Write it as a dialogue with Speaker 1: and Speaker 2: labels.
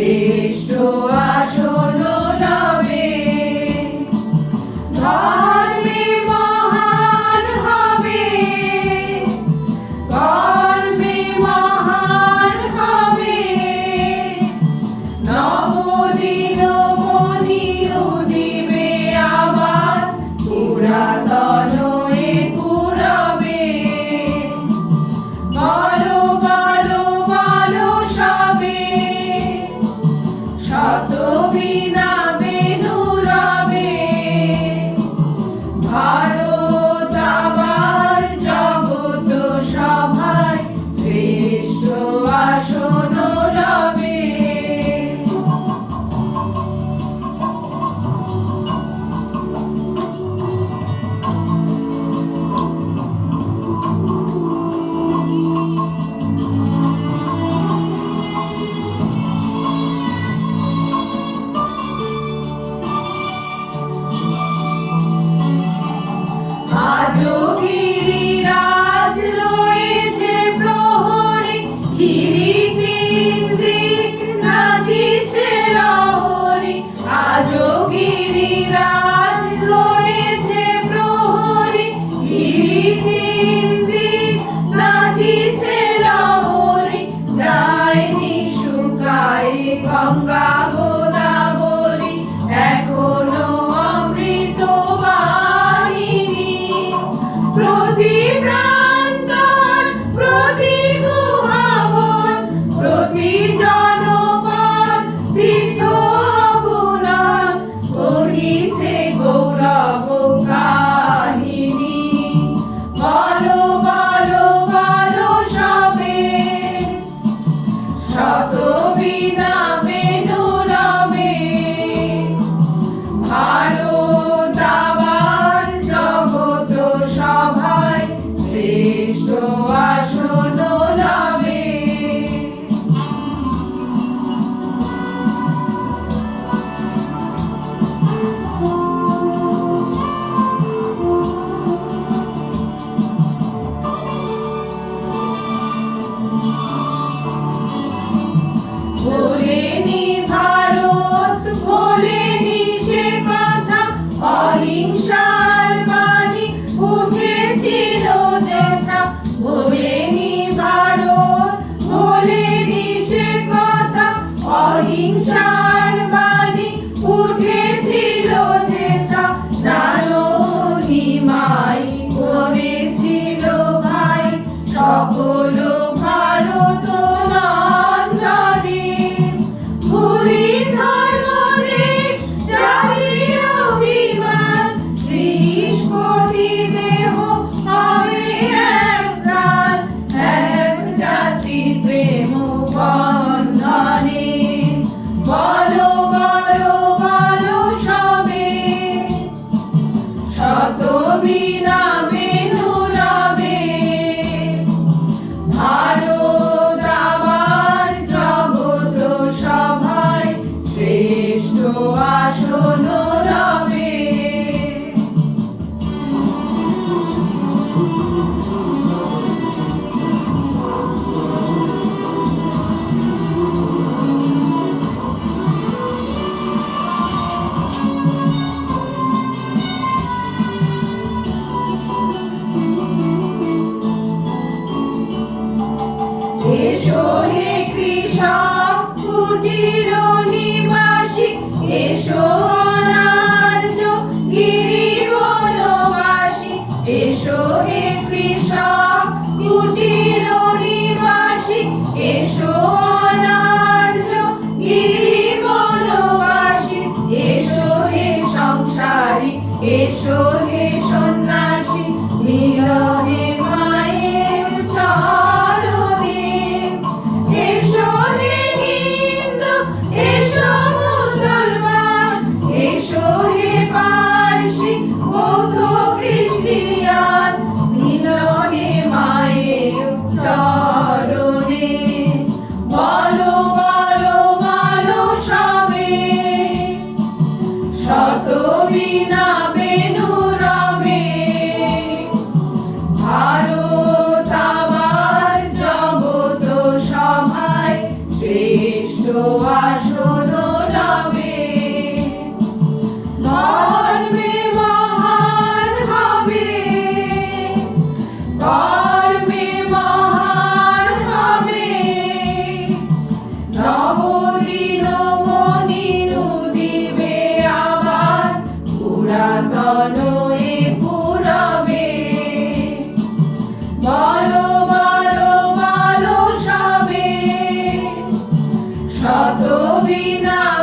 Speaker 1: শ্রেষ্ঠ আসন লবে। ধর্মে মহান হবে, কর্মে মহান হবে। নবদিন মণিও দিবে আবার, পুরাতন এ পুরবে। বলো বলো বলো সবে, শত বীণা বেণু রবে। ভারত আবার জগৎ সভায় শ্রেষ্ঠ আসন লবে। আজও গিরিরাজ রয়েছে প্রহরী, গিরি তিন দিক নাচিছে লহরী। আজও গিরিরাজ রয়েছে প্রহরী, গিরি তিন দিক নাচিছে লহরী। যায়নি শুকায় গঙ্গা গোদাবরী, এখনো অমৃত বাহিনী। প্রতি প্রান্তর প্রতি গুহাবন, প্রতি জনপদ তীর্থ অগুণন, বহিছে গৌরব কাহিনী। বলো বলো বলো সবে, শত বীণা বেণু রবে। ভারত আবার জগৎ সভায় শ্রেষ্ঠ আসন লবে। ভোলেনি ভারত, ভোলেনি সে কথা, অহিংসার বাণী উঠেছিল যেথা। ভোলেনি ভারত, ভোলেনি সে কথা, অহিংসার বাণী উঠেছিল যেথা। নারীমাই করেছিল ভাই সকল ভারত নন্দনে। ভুলি ধর্ম দেশ জাতীয় অভিমান, ৩০ কোটি দেহ হবে এক প্রাণ, এক জাতি প্রেম বন্ধনে। বলো বলো বলো সবে, শত বীণা বেণু রবে। ভারত আবার জগৎ সভায় শ্রেষ্ঠ আসন লবে। এসো হে কৃষক কুটির নিবাসী, এসো অনার্য গিরি বনবাসী। এসো হে কৃষক কুটির নিবাসী, এসো অনার্য গিরি বনবাসী। এসো হে সংসারী, এসো হে সন্ন্যাসী, মিলনে মায়ের চরণে। এসো হে হিন্দু শত বিনা